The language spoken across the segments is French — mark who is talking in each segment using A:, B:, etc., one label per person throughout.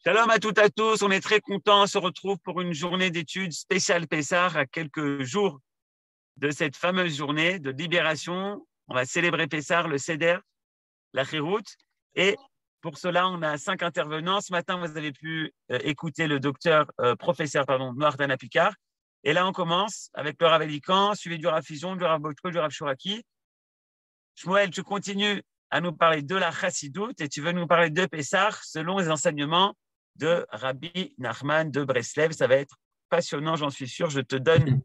A: Shalom à toutes et à tous, on est très contents, on se retrouve pour une journée d'études spéciale Pessah à quelques jours de cette fameuse journée de libération. On va célébrer Pessah, le Seder, la Chirout. Et pour cela, on a 5 intervenants. Ce matin, vous avez pu écouter le professeur Noir Dana Picard. Et là, on commence avec le Rav Elikan, suivi du Rav Fison, du Rav Botko, du Rav Chouraki. Shmuel, tu continues à nous parler de la Chassidoute et tu veux nous parler de Pessah selon les enseignements de Rabbi Nachman de Breslev. Ça va être passionnant, j'en suis sûr. Je te donne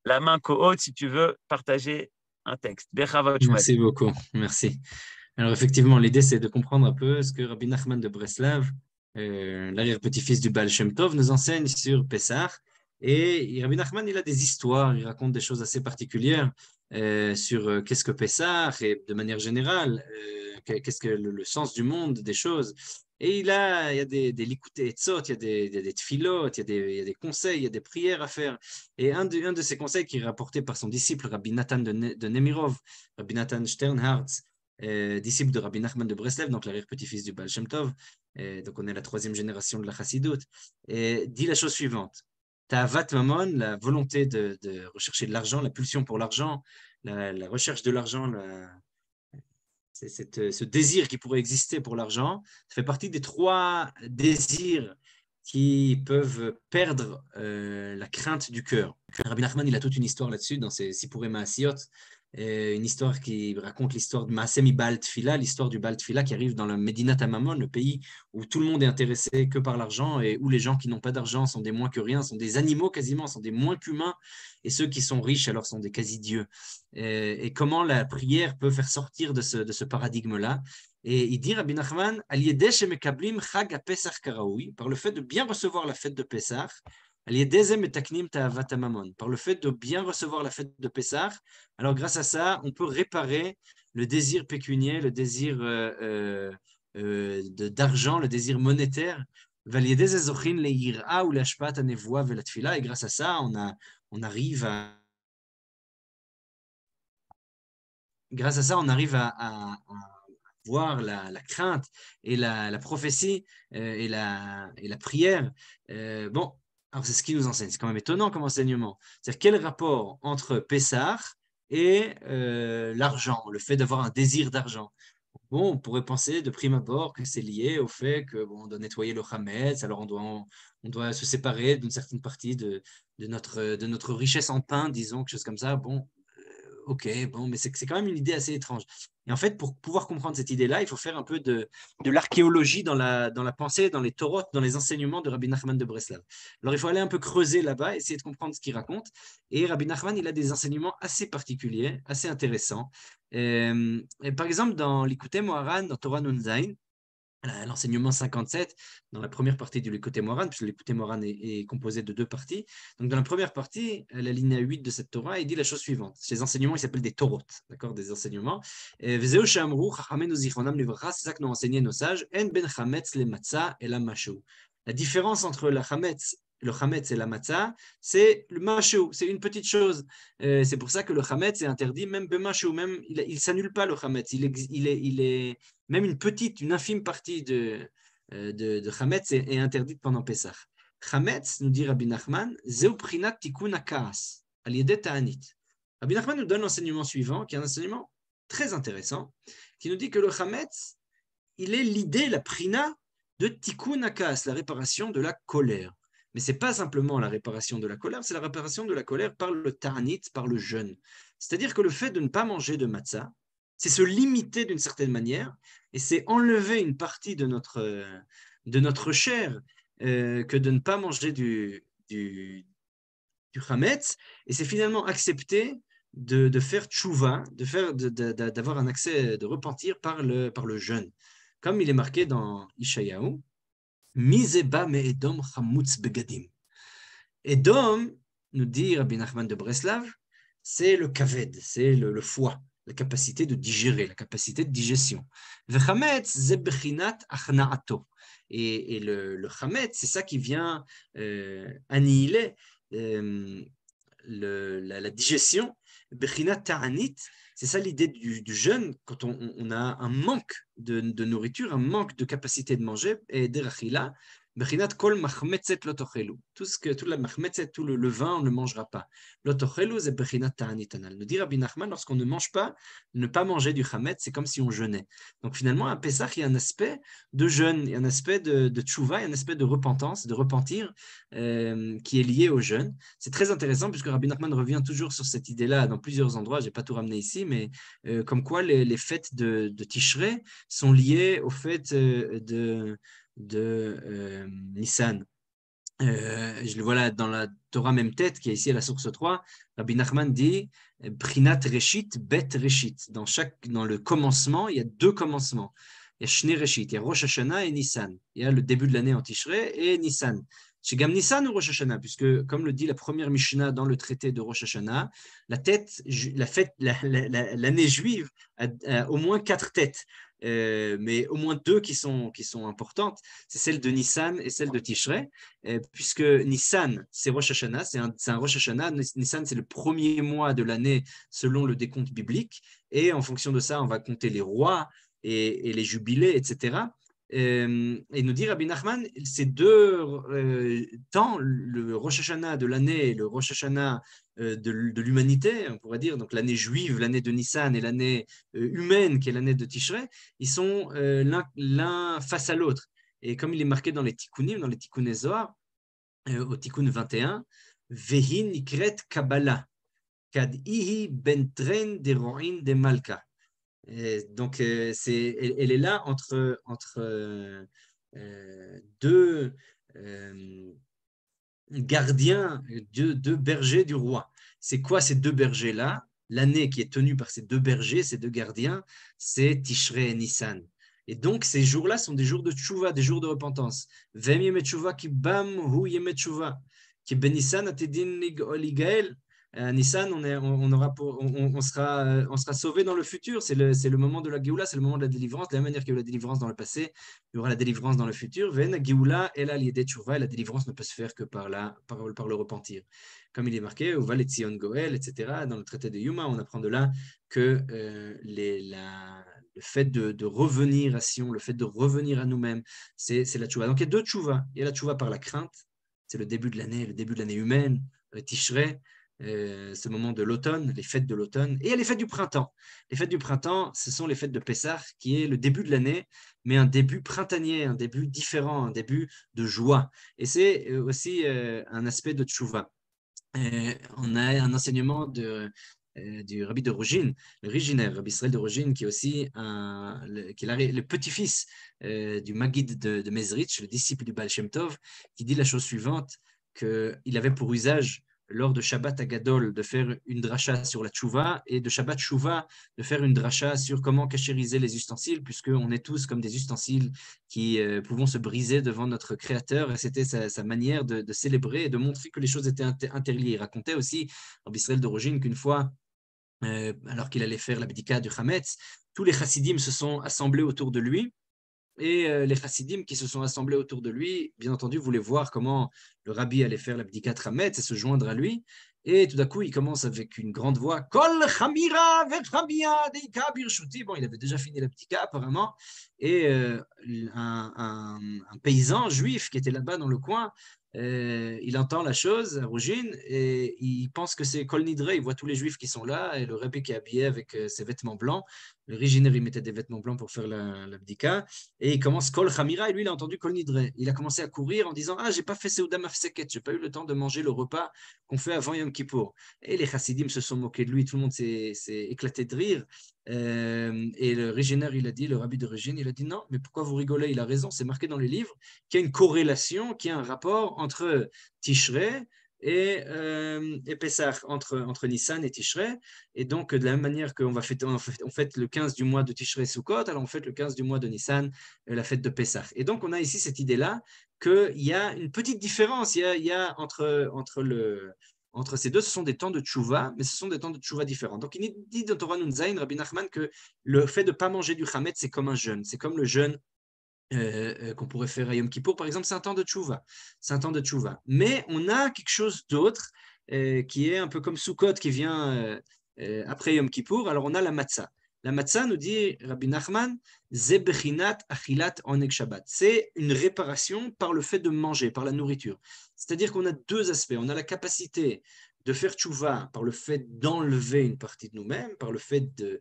A: la main co-haute si tu veux partager un texte. Bechavot, Shmuel.
B: Merci beaucoup, merci. Alors effectivement, l'idée c'est de comprendre un peu ce que Rabbi Nachman de Breslav, l'arrière-petit-fils du Baal Shem Tov, nous enseigne sur Pessah. Et Rabbi Nachman, il a des histoires, il raconte des choses assez particulières sur qu'est-ce que Pessah et de manière générale, qu'est-ce que le sens du monde des choses. Et il y a des likuté etzot, il y a des tfilot, il y a des conseils, il y a des prières à faire. Et un de ces conseils qui est rapporté par son disciple Rabbi Nathan de Nemirov, Rabbi Nathan Sternhartz, disciple de Rabbi Nachman de Breslev, donc l'arrière-petit-fils du Baal Shem Tov, donc on est la 3e génération de la Chassidoute, dit la chose suivante. Ta'avat mamon, la volonté de rechercher de l'argent, la pulsion pour l'argent, la recherche de l'argent, ce désir qui pourrait exister pour l'argent, ça fait partie des 3 désirs qui peuvent perdre la crainte du cœur. Rabbi Nachman, il a toute une histoire là-dessus dans ses Sipurei Maasiyot, une histoire qui raconte l'histoire de Maaseh mi Baal Tfila, l'histoire du Baal Tfila qui arrive dans le Medinat Hamamon, le pays où tout le monde est intéressé que par l'argent et où les gens qui n'ont pas d'argent sont des moins que rien, sont des animaux quasiment, sont des moins qu'humains, et ceux qui sont riches alors sont des quasi-dieux. Et comment la prière peut faire sortir de ce paradigme-là. Et il dit, Rabbi Nachman, par le fait de bien recevoir la fête de Pessah, par le fait de bien recevoir la fête de Pessah, alors grâce à ça, on peut réparer le désir pécunier, le désir d'argent, le désir monétaire. Et grâce à ça, on arrive à voir la crainte et la prophétie et la prière. Bon, alors c'est ce qui nous enseigne. C'est quand même étonnant comme enseignement. C'est-à-dire quel rapport entre Pessah et l'argent, le fait d'avoir un désir d'argent. Bon, on pourrait penser de prime abord que c'est lié au fait que on doit nettoyer le Hametz, alors on doit se séparer d'une certaine partie de notre richesse en pain, disons, quelque chose comme ça. Bon, ok, bon, mais c'est quand même une idée assez étrange. Et en fait, pour pouvoir comprendre cette idée-là, il faut faire un peu de l'archéologie dans la pensée, dans les Torot, dans les enseignements de Rabbi Nachman de Breslav. Alors, il faut aller un peu creuser là-bas, essayer de comprendre ce qu'il raconte. Et Rabbi Nachman, il a des enseignements assez particuliers, assez intéressants. Et par exemple, dans l'Ikouté Moharan, dans Torah Nun Zayin, l'enseignement 57, dans la première partie du Likutei Moharan, puisque le Likutei Moharan est composé de 2 parties. Donc, dans la première partie, la ligne 8 de cette Torah, il dit la chose suivante. Ces enseignements, ils s'appellent des Torot, d'accord, des enseignements. C'est ça que nous ont enseigné nos sages. En ben chametz le matzah et la mashou. La différence entre le chametz et la matzah, c'est le mashou, c'est une petite chose. C'est pour ça que le chametz est interdit, même bemashou, même il s'annule pas le chametz. Il est même une infime partie de Chametz est interdite pendant Pessah. Chametz, nous dit Rabbi Nachman, Zeu prinat tikun hakaas, al yedei ta'anit. Rabbi Nachman nous donne l'enseignement suivant, qui est un enseignement très intéressant, qui nous dit que le Chametz, il est l'idée, la prina de tikun hakaas, la réparation de la colère. Mais ce n'est pas simplement la réparation de la colère, c'est la réparation de la colère par le ta'anit, par le jeûne. C'est-à-dire que le fait de ne pas manger de matzah, c'est se limiter d'une certaine manière, et c'est enlever une partie de notre chair que de ne pas manger du chametz, et c'est finalement accepter de faire tchouva, d'avoir un accès de repentir par le jeûne. Comme il est marqué dans Ishayahu, Mizeba me Edom chamutz begadim. Edom, nous dit Rabbi Nachman de Breslav, c'est le kaved, c'est le foie, la capacité de digérer, la capacité de digestion. V'chametz ze bechinat achna'ato. Et le chametz, c'est ça qui vient annihiler la digestion. Bechinat ta'anit, c'est ça l'idée du jeûne, quand on a un manque de nourriture, un manque de capacité de manger, et derachila, Bechinat kol machmetzet lo tochelu. Tout la machmetzet, tout le levain, on ne le mangera pas. Lo tochelu, c'est bechinat ta'anit anal. Nous dit Rabbi Nachman, lorsqu'on ne mange pas, ne pas manger du chametz, c'est comme si on jeûnait. Donc finalement, à Pessah, il y a un aspect de jeûne, il y a un aspect de tchouva, il y a un aspect de repentance, de repentir, qui est lié au jeûne. C'est très intéressant puisque Rabbi Nachman revient toujours sur cette idée-là dans plusieurs endroits. Je n'ai pas tout ramené ici, mais comme quoi les fêtes de Tishrei sont liées aux fêtes de Nissan. Je le vois là dans la Torah même tête, qui est ici à la source 3. Rabbi Nachman dit Prinat Reshit, Bet Reshit. Dans le commencement, il y a deux commencements. Il y a Shne Reshit, il y a Rosh Hashanah et Nissan. Il y a le début de l'année en Tishrei et Nissan. Chez Gam Nissan ou Rosh Hashanah, puisque, comme le dit la première Mishnah dans le traité de Rosh Hashanah, l'année juive a au moins 4 têtes. Mais au moins 2 qui sont importantes, c'est celle de Nissan et celle de Tishrei, puisque Nissan, c'est Rosh Hashanah, c'est un Rosh Hashanah. Nissan, c'est le premier mois de l'année selon le décompte biblique, et en fonction de ça, on va compter les rois et les jubilés, etc. Et nous dit Rabbi Nachman, ces deux temps, le Rosh Hashanah de l'année et le Rosh Hashanah de l'humanité, on pourrait dire, donc l'année juive, l'année de Nissan et l'année humaine qui est l'année de Tishrei, ils sont l'un face à l'autre. Et comme il est marqué dans les Tikkunim, dans les Tikkuné Zohar, au Tikkun 21, Vehi nikret Kabbalah, kad ihi bentren de ro'in de Malka. Donc, elle est là entre deux gardiens, deux bergers du roi. C'est quoi ces deux bergers-là? L'année qui est tenue par ces deux bergers, ces deux gardiens, c'est Tishrei et Nissan. Et donc, ces jours-là sont des jours de tchouva, des jours de repentance. Vem yemet tchouva ki bam hu yemet tchouva. Ki ben Nissan atedin ligael. Nissan, on sera sauvé dans le futur. C'est le moment de la Géoula, c'est le moment de la délivrance. De la même manière qu'il y a eu la délivrance dans le passé, il y aura la délivrance dans le futur. Ven Géoula et la la délivrance ne peut se faire que par le repentir. Comme il est marqué, ou Valetzion Goel, etc. Dans le traité de Yuma, on apprend de là que le fait de revenir à Sion, le fait de revenir à nous-mêmes, c'est la tchouva. Donc il y a deux tchouvas. Il y a la tchouva par la crainte, c'est le début de l'année humaine, Tishrei, ce moment de l'automne, les fêtes de l'automne, et il y a les fêtes du printemps. Les fêtes du printemps, ce sont les fêtes de Pessah, qui est le début de l'année, mais un début printanier, un début différent, un début de joie. Et c'est aussi un aspect de tchouva. On a un enseignement du Rabbi de Rogine, le Riginer, Rabbi Israël de Rogine, qui est aussi le petit-fils du Maguid de Mezrich, le disciple du Baal Shem Tov, qui dit la chose suivante, qu'il avait pour usage lors de Shabbat Agadol de faire une dracha sur la tchouva et de Shabbat Shouva de faire une dracha sur comment cachériser les ustensiles, puisqu'on est tous comme des ustensiles qui pouvons se briser devant notre Créateur, et c'était sa manière de célébrer et de montrer que les choses étaient interliées. Il racontait aussi, Rabbi Israël de Rogine, qu'une fois, alors qu'il allait faire l'abdika du Hametz, tous les chassidim se sont assemblés autour de lui. Et les chassidim qui se sont assemblés autour de lui, bien entendu, voulaient voir comment le rabbi allait faire l'abdikat Hametz et se joindre à lui. Et tout d'un coup, il commence avec une grande voix. Kol chamira vechamia deika birshuti. Bon, il avait déjà fini l'abdikat apparemment. Et un paysan juif qui était là-bas dans le coin, il entend la chose à Rougine et il pense que c'est Kol Nidre. Il voit tous les juifs qui sont là et le rabbi qui est habillé avec ses vêtements blancs. Le Riginer, il mettait des vêtements blancs pour faire l'abdika. Et il commence Kol Chamira, et lui, il a entendu Kol Nidre. Il a commencé à courir en disant j'ai pas fait Seuda Mafseket, j'ai pas eu le temps de manger le repas qu'on fait avant Yom Kippour. Et les chassidim se sont moqués de lui, tout le monde s'est éclaté de rire. Et le Riginer, le rabbi de Régine, il a dit non, mais pourquoi vous rigolez? Il a raison, c'est marqué dans les livres qu'il y a une corrélation, qu'il y a un rapport entre Tishrei et Pessah, entre Nissan et Tishrei. Et donc, de la même manière qu'on on fête le 15 du mois de Tishrei Sukkot, alors on fête le 15 du mois de Nissan, la fête de Pessah. Et donc, on a ici cette idée-là qu'il y a une petite différence entre ces deux. Ce sont des temps de tchouva, mais ce sont des temps de tchouva différents. Donc, il dit dans Torah Nun Zayin, Rabbi Nachman, que le fait de ne pas manger du chametz, c'est comme un jeûne. C'est comme le jeûne qu'on pourrait faire à Yom Kippour, par exemple, c'est un temps de tchouva. C'est un temps de tchouva. Mais on a quelque chose d'autre qui est un peu comme Sukkot qui vient après Yom Kippour. Alors, on a la matzah. La matzah, nous dit Rabbi Nachman, ze bechinat achilat oneg Shabbat. C'est une réparation par le fait de manger, par la nourriture. C'est-à-dire qu'on a deux aspects. On a la capacité de faire tchouva par le fait d'enlever une partie de nous-mêmes, par le fait de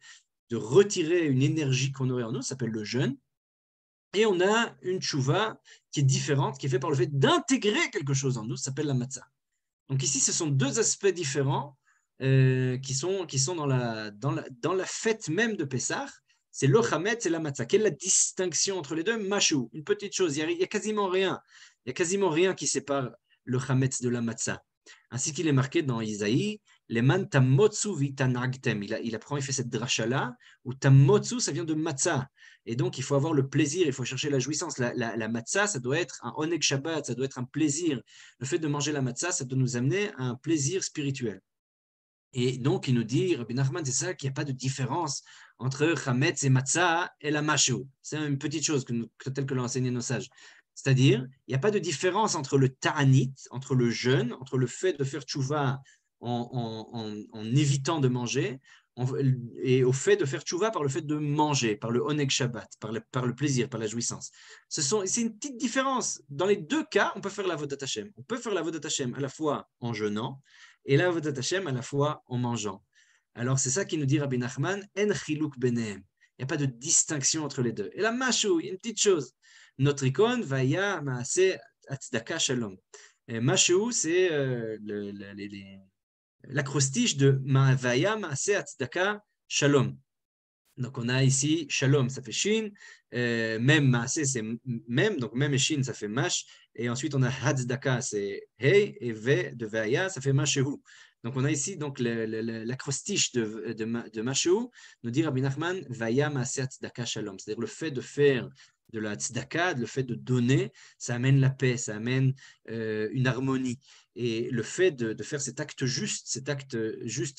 B: retirer une énergie qu'on aurait en nous, ça s'appelle le jeûne. Et on a une tchouva qui est différente, qui est faite par le fait d'intégrer quelque chose en nous, ça s'appelle la matzah. Donc ici, ce sont deux aspects différents qui sont dans la fête même de Pessah. C'est le chametz et la matzah. Quelle est la distinction entre les deux? Mashou, une petite chose, il y a quasiment rien. Il y a quasiment rien qui sépare le chametz de la matzah. Ainsi qu'il est marqué dans Isaïe, les man tamotsu vitanagtem. Il apprend, il fait cette dracha-là, où tamotsu, ça vient de matzah. Et donc, il faut avoir le plaisir, il faut chercher la jouissance. La matzah, ça doit être un oneg Shabbat, ça doit être un plaisir. Le fait de manger la matzah, ça doit nous amener à un plaisir spirituel. Et donc, il nous dit, Rabbi Nachman, c'est ça, qu'il n'y a pas de différence entre chametz et matzah et la mashou. C'est une petite chose telle que l'ont enseigné nos sages. C'est-à-dire, il n'y a pas de différence entre le ta'anit, entre le jeûne, entre le fait de faire tchouva en évitant de manger, et au fait de faire tchouva par le fait de manger, par le oneg Shabbat, par le plaisir, par la jouissance. C'est une petite différence. Dans les deux cas, on peut faire l'avodat Hashem. On peut faire l'avodat Hashem à la fois en jeûnant et l'avodat Hashem à la fois en mangeant. Alors, c'est ça qui nous dit Rabbi Nachman, en chiluk benehem. Il n'y a pas de distinction entre les deux. Et la mashou, il y a une petite chose. Notre icône, vaya maase atzdaka shalom. Mashou, c'est l'acrostiche de vaya maase atzdaka shalom. Donc, on a ici shalom, ça fait shin, même maase, c'est même, donc même et shin, ça fait mash, et ensuite on a hatzdaka, c'est hey, et ve de vaya, ça fait mashehu. Donc, on a ici donc l'acrostiche de mashehu, nous dit Rabbi Nachman, vaya maase atzdaka shalom, c'est-à-dire le fait de faire de la tzedaka, le fait de donner, ça amène la paix, ça amène une harmonie. Et le fait de faire cet acte juste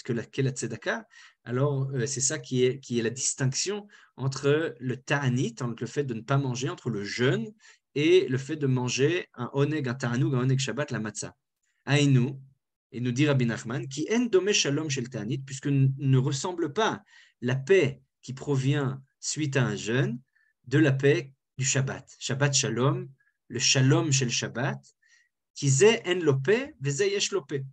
B: qu'est la tzedaka, alors c'est ça qui est la distinction entre le ta'anit, entre le fait de ne pas manger, entre le jeûne et le fait de manger un oneg, un ta'anoug, un oneg Shabbat, la matzah. Aïnou, et nous dit Rabbi Nachman, qui en domé shalom chez le ta'anit, puisque ne ressemble pas la paix qui provient suite à un jeûne de la paix du Shabbat. Shabbat shalom, le shalom chez le Shabbat, qui zé en lopé, vezé yesh lopé.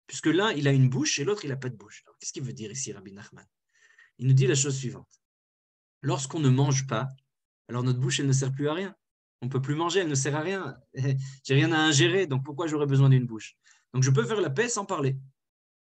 B: Puisque l'un, il a une bouche et l'autre, il n'a pas de bouche. Alors, qu'est-ce qu'il veut dire ici, Rabbi Nachman? Il nous dit la chose suivante. Lorsqu'on ne mange pas, alors notre bouche, elle ne sert plus à rien. On ne peut plus manger, elle ne sert à rien. J'ai rien à ingérer, donc pourquoi j'aurais besoin d'une bouche? Donc, je peux faire la paix sans parler.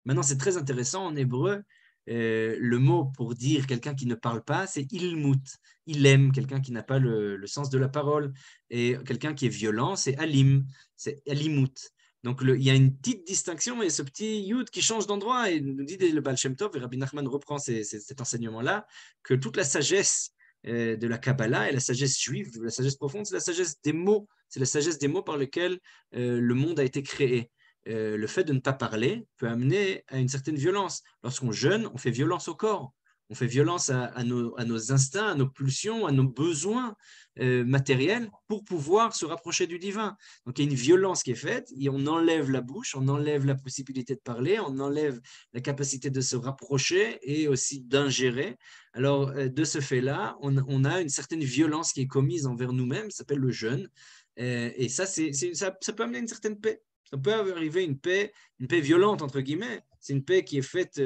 B: Maintenant, c'est très intéressant, en hébreu, le mot pour dire quelqu'un qui ne parle pas, c'est ilmout. Il aime, quelqu'un qui n'a pas le sens de la parole. Et quelqu'un qui est violent, c'est alim, c'est alimut. Donc, il y a une petite distinction et ce petit yud qui change d'endroit. Et nous dit le Baal Shem Tov, et Rabbi Nachman reprend cet enseignement-là, que toute la sagesse de la Kabbalah et la sagesse juive, la sagesse profonde, c'est la sagesse des mots. C'est la sagesse des mots par lesquels le monde a été créé. Le fait de ne pas parler peut amener à une certaine violence. Lorsqu'on jeûne, on fait violence au corps. On fait violence à nos instincts, à nos pulsions, à nos besoins matériels pour pouvoir se rapprocher du divin. Donc il y a une violence qui est faite et on enlève la bouche, on enlève la possibilité de parler, on enlève la capacité de se rapprocher et aussi d'ingérer. Alors de ce fait-là, on a une certaine violence qui est commise envers nous-mêmes, ça s'appelle le jeûne. Et ça peut amener une certaine paix. Ça peut arriver une paix violente, entre guillemets. C'est une paix qui est faite,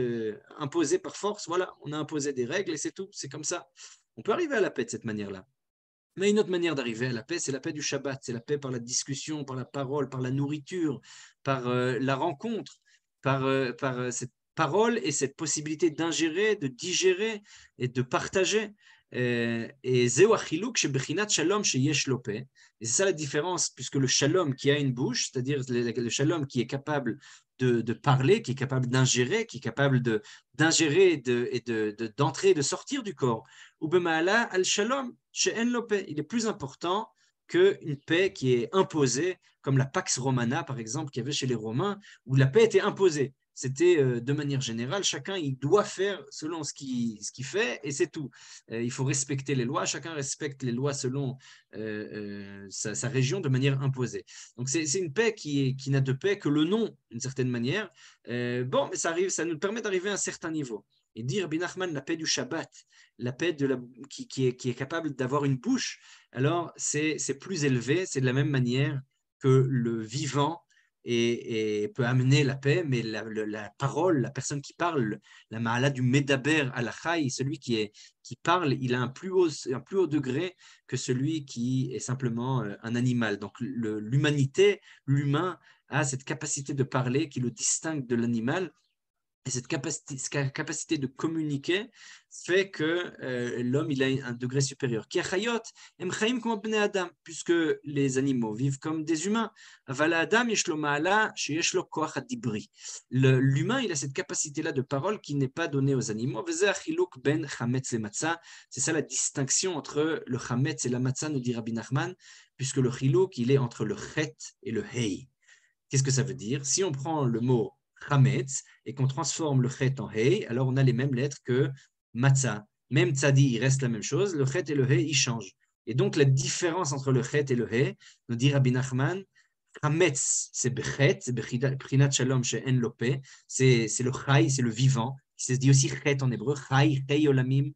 B: imposée par force. Voilà, on a imposé des règles et c'est tout. C'est comme ça. On peut arriver à la paix de cette manière-là. Mais une autre manière d'arriver à la paix, c'est la paix du Shabbat. C'est la paix par la discussion, par la parole, par la nourriture, par la rencontre, par cette parole et cette possibilité d'ingérer, de digérer et de partager. Et c'est ça la différence, puisque le shalom qui a une bouche, c'est-à-dire le shalom qui est capable de parler, qui est capable d'ingérer, qui est capable d'ingérer d'entrer, de sortir du corps. Al shalom, il est plus important qu'une paix qui est imposée, comme la Pax Romana, par exemple, qu'il y avait chez les Romains, où la paix était imposée. C'était de manière générale, chacun il doit faire selon ce qu'il fait et c'est tout. Il faut respecter les lois, chacun respecte les lois selon sa région de manière imposée. Donc c'est une paix qui n'a de paix que le nom d'une certaine manière. Mais ça nous permet d'arriver à un certain niveau. Et dit Rabbi Nachman, la paix du Shabbat, la paix qui est capable d'avoir une bouche, alors c'est plus élevé, c'est de la même manière que le vivant et peut amener la paix, mais la parole, la personne qui parle, la ma'ala du Medaber al-Chai, celui qui parle, il a un plus haut degré que celui qui est simplement un animal. Donc l'humanité, l'humain a cette capacité de parler qui le distingue de l'animal. Et cette capacité de communiquer fait que l'homme il a un degré supérieur. Puisque les animaux vivent comme des humains. L'humain il a cette capacité-là de parole qui n'est pas donnée aux animaux. C'est ça la distinction entre le chametz et la matzah, nous dit Rabbi Nachman, puisque le chiluk il est entre le chet et le hei. Qu'est-ce que ça veut dire? Si on prend le mot chametz et qu'on transforme le chet en hei, alors on a les mêmes lettres que matzah. Même tzadi, il reste la même chose. Le chet et le hei, ils changent. Et donc, la différence entre le chet et le hei, nous dit Rabbi Nachman, chametz, c'est bechet, c'est brinat shalom she'en lope, c'est le chai, c'est le vivant. C'est dit aussi chet en hébreu, chai, chai olamim,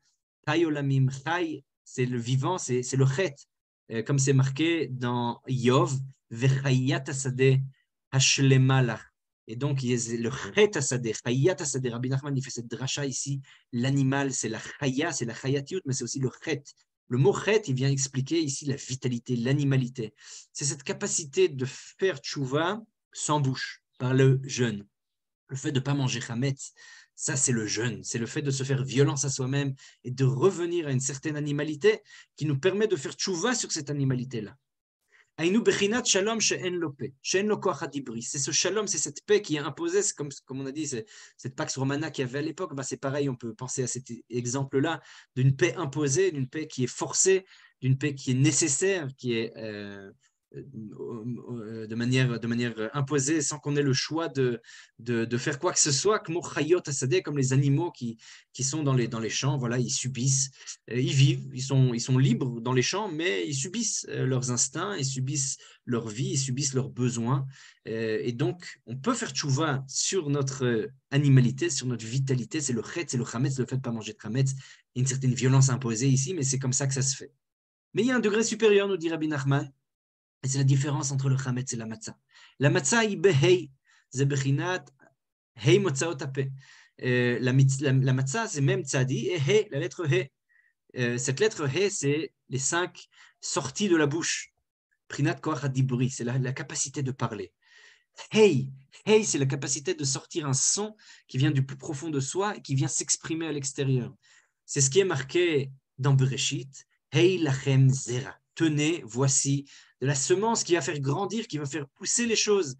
B: chai, c'est le vivant, c'est le chet. Comme c'est marqué dans Yov, vechayat asadeh hashlemalach. Et donc, il y a le chet asadeh, chayat asadeh. Rabbi Nachman, il fait cette dracha ici. L'animal, c'est la chaya, c'est la chayatiut, mais c'est aussi le chet. Le mot chet, il vient expliquer ici la vitalité, l'animalité. C'est cette capacité de faire tchouva sans bouche, par le jeûne. Le fait de ne pas manger chametz, ça c'est le jeûne. C'est le fait de se faire violence à soi-même et de revenir à une certaine animalité qui nous permet de faire tchouva sur cette animalité-là. C'est ce shalom, c'est cette paix qui est imposée, c'est comme on a dit, c'est cette pax romana qu'il y avait à l'époque. Ben c'est pareil, on peut penser à cet exemple-là d'une paix imposée, d'une paix qui est forcée, d'une paix qui est nécessaire, qui est de manière imposée, sans qu'on ait le choix de faire quoi que ce soit, comme les animaux qui sont dans les champs, voilà, ils subissent, ils vivent, ils sont libres dans les champs, mais ils subissent leurs instincts, ils subissent leur vie, ils subissent leurs besoins. Et donc, on peut faire tchouva sur notre animalité, sur notre vitalité, c'est le chet, c'est le chametz, le fait de ne pas manger de chametz, une certaine violence imposée ici, mais c'est comme ça que ça se fait. Mais il y a un degré supérieur, nous dit Rabbi Nachman, et c'est la différence entre le chametz et la matzah. La matzah, il behei, c'est bechinat, hei motzaot ape. La matzah, c'est même tzadi, et hei, la lettre hei. Cette lettre hei, c'est les 5 sorties de la bouche. Prinat koach hadibri, c'est la capacité de parler. Hei, hei, c'est la capacité de sortir un son qui vient du plus profond de soi et qui vient s'exprimer à l'extérieur. C'est ce qui est marqué dans Bereshit. Hei lachem zera. Tenez, voici de la semence qui va faire grandir, qui va faire pousser les choses.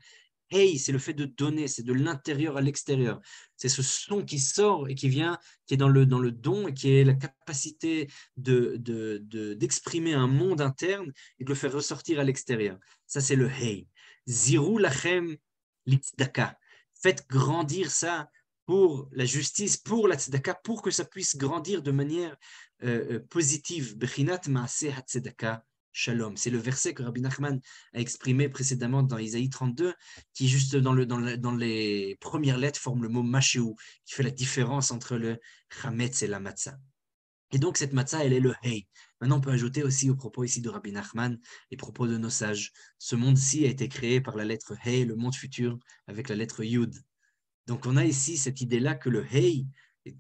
B: Hey, c'est le fait de donner, c'est de l'intérieur à l'extérieur. C'est ce son qui sort et qui est dans le don et qui est la capacité d'exprimer un monde interne et de le faire ressortir à l'extérieur. Ça, c'est le hey. Ziru lachem l'itzdaka. Faites grandir ça pour la justice, pour la tzedaka, pour que ça puisse grandir de manière positive. Bechinat maaseh hatzedaka. Shalom. C'est le verset que Rabbi Nachman a exprimé précédemment dans Isaïe 32, qui juste dans les premières lettres forme le mot Mashéou, qui fait la différence entre le Chametz et la Matzah. Et donc cette Matzah, elle est le Hey. Maintenant, on peut ajouter aussi aux propos ici de Rabbi Nachman, les propos de nos sages. Ce monde-ci a été créé par la lettre Hey, le monde futur, avec la lettre Yud. Donc on a ici cette idée-là que le Hey,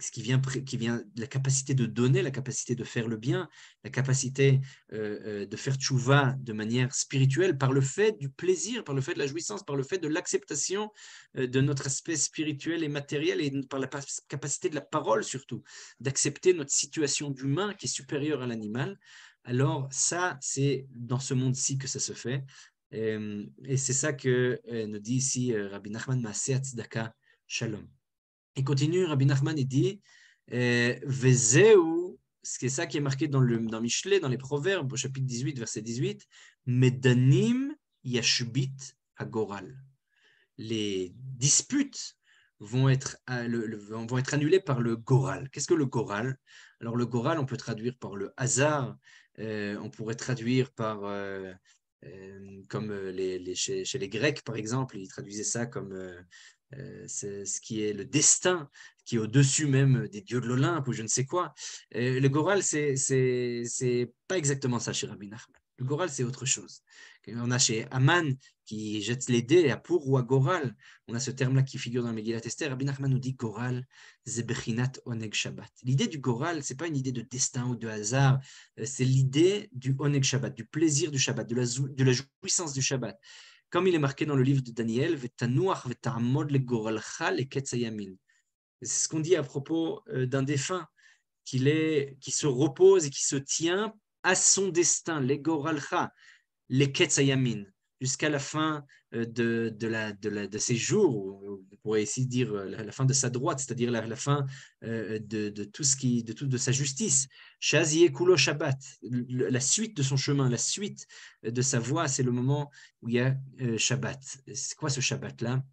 B: ce qui vient de la capacité de donner, la capacité de faire le bien, la capacité de faire tchouva de manière spirituelle par le fait du plaisir, par le fait de la jouissance, par le fait de l'acceptation de notre aspect spirituel et matériel et par la capacité de la parole surtout, d'accepter notre situation d'humain qui est supérieure à l'animal. Alors ça, c'est dans ce monde-ci que ça se fait. Et c'est ça que nous dit ici Rabbi Nachman Maaseh Tzedaka Shalom. Il continue, Rabbi Nachman, il dit Vezeu, c'est ça qui est marqué dans Michelet, dans les Proverbes, au chapitre 18, verset 18, Medanim yashbit hagoral. Les disputes vont être annulées par le goral. Qu'est-ce que le goral? Alors, le goral, on peut traduire par le hasard, on pourrait traduire par. Comme chez les Grecs, par exemple, ils traduisaient ça comme c'est ce qui est le destin, qui est au-dessus même des dieux de l'Olympe ou je ne sais quoi. Le Goral, c'est pas exactement ça chez Rabbi Nachman. Le Goral, c'est autre chose. On a chez Aman qui jette les dés à pour ou à Goral. On a ce terme-là qui figure dans le Megillat Esther. Rabbi Nachman nous dit Goral, Zebechinat Oneg Shabbat. L'idée du Goral, c'est pas une idée de destin ou de hasard, c'est l'idée du Oneg Shabbat, du plaisir du Shabbat, de la jouissance du Shabbat. Comme il est marqué dans le livre de Daniel, Vetanuach vetamod le goralcha le ketzayamin. C'est ce qu'on dit à propos d'un défunt, qui se repose et qui se tient à son destin, le goralcha, le ketzayamin, jusqu'à la fin de ses jours, on pourrait ici dire la fin de sa droite, c'est-à-dire la fin de tout ce qui, de sa justice. Shaziye kulo Shabbat, la suite de son chemin, la suite de sa voie, c'est le moment où il y a Shabbat. C'est quoi ce Shabbat-là?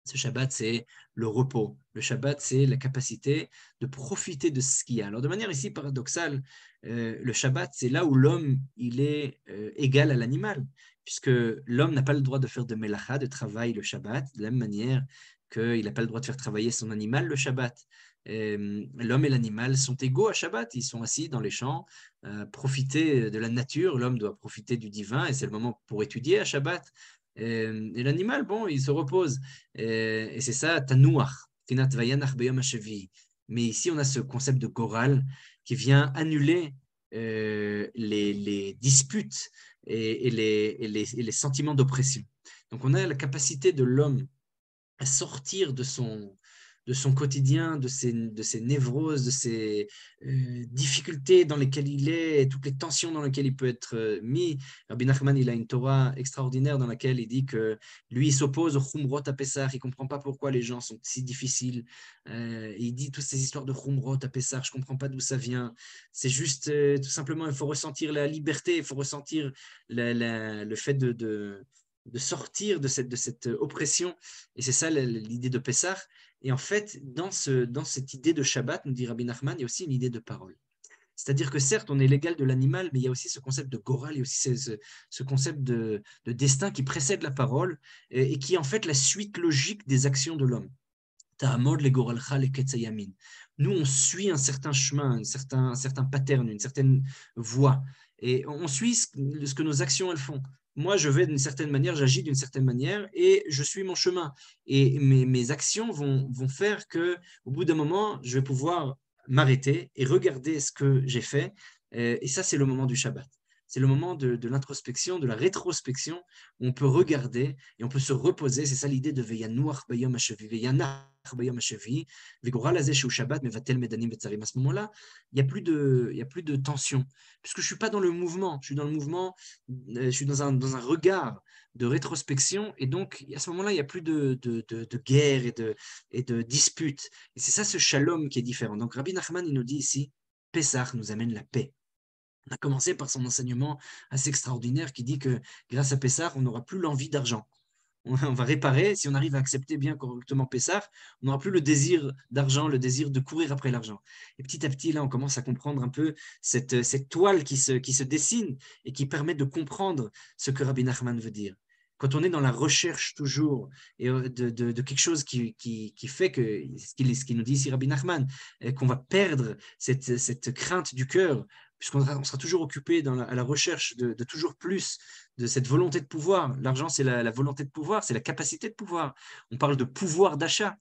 B: Ce Shabbat, c'est le repos. Le Shabbat, c'est la capacité de profiter de ce qu'il y a. Alors, de manière ici paradoxale, le Shabbat, c'est là où l'homme il est égal à l'animal, puisque l'homme n'a pas le droit de faire de melacha, de travail le Shabbat, de la même manière qu'il n'a pas le droit de faire travailler son animal le Shabbat. L'homme et l'animal sont égaux à Shabbat, ils sont assis dans les champs, profiter de la nature, l'homme doit profiter du divin, et c'est le moment pour étudier à Shabbat. Et l'animal, bon, il se repose. Et c'est ça, tanuach, tinat vayanach beyom hashavi. Mais ici, on a ce concept de goral qui vient annuler les disputes et les sentiments d'oppression. Donc, on a la capacité de l'homme à sortir de son quotidien, de ses névroses, de ses difficultés dans lesquelles il est, toutes les tensions dans lesquelles il peut être mis. Rabbi Nachman, il a une Torah extraordinaire dans laquelle il dit que lui, il s'oppose au Chumrot à Pessah, il ne comprend pas pourquoi les gens sont si difficiles. Il dit toutes ces histoires de Chumrot à Pessah, je ne comprends pas d'où ça vient. C'est juste, tout simplement, il faut ressentir la liberté, il faut ressentir le fait de sortir de cette oppression. Et c'est ça l'idée de Pessah. Et en fait, dans cette idée de Shabbat, nous dit Rabbi Nachman, il y a aussi une idée de parole. C'est-à-dire que certes, on est l'égal de l'animal, mais il y a aussi ce concept de goral, il y a aussi ce concept de destin qui précède la parole et qui est en fait la suite logique des actions de l'homme. Ta'amod le goralcha le ketzayamin. Nous, on suit un certain chemin, un certain pattern, une certaine voie. Et on suit ce que nos actions, elles font. Moi, je vais d'une certaine manière, j'agis d'une certaine manière et je suis mon chemin. Et mes actions vont faire qu'au bout d'un moment, je vais pouvoir m'arrêter et regarder ce que j'ai fait. Et ça, c'est le moment du Shabbat. C'est le moment de l'introspection, de la rétrospection, où on peut regarder et on peut se reposer. C'est ça l'idée de Veyanuach bayom hashavi, Veyanach bayom hashavi, Vegoral hazeh shu Shabbat mevatel medanim betzarim. À ce moment-là, il n'y a plus de tension, puisque je ne suis pas dans le mouvement. Je suis dans le mouvement, je suis dans un regard de rétrospection, et donc à ce moment-là, il n'y a plus de guerre et de dispute. Et c'est ça ce shalom qui est différent. Donc Rabbi Nachman, il nous dit ici, Pessah nous amène la paix. On a commencé par son enseignement assez extraordinaire qui dit que grâce à Pessah, on n'aura plus l'envie d'argent. On va réparer, si on arrive à accepter bien correctement Pessah, on n'aura plus le désir d'argent, le désir de courir après l'argent. Et petit à petit, là, on commence à comprendre un peu cette toile qui se dessine et qui permet de comprendre ce que Rabbi Nachman veut dire. Quand on est dans la recherche toujours et de quelque chose qui fait que, ce qu'il nous dit ici Rabbi Nachman, qu'on va perdre cette crainte du cœur, puisqu'on sera toujours occupé à la recherche de toujours plus, de cette volonté de pouvoir. L'argent, c'est la volonté de pouvoir, c'est la capacité de pouvoir. On parle de pouvoir d'achat,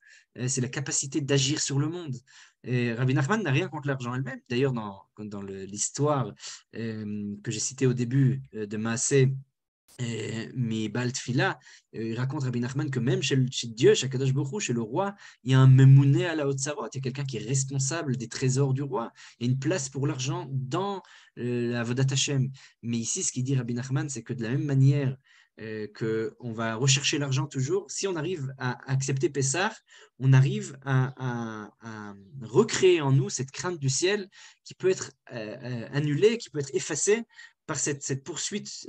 B: c'est la capacité d'agir sur le monde. Et Rabbi Nachman n'a rien contre l'argent elle-même. D'ailleurs, dans l'histoire que j'ai citée au début de Maaseh, mais Baltfila, il raconte Rabbi Nachman que même chez Dieu, chez Kadosh Baruch Hu, chez le roi, il y a un memouné à la Hotzarot, il y a quelqu'un qui est responsable des trésors du roi. Il y a une place pour l'argent dans la Vodat Hashem. Mais ici, ce qu'il dit Rabbi Nachman, c'est que de la même manière qu'on va rechercher l'argent toujours, si on arrive à accepter Pessah, on arrive à recréer en nous cette crainte du ciel qui peut être annulée, qui peut être effacée par cette poursuite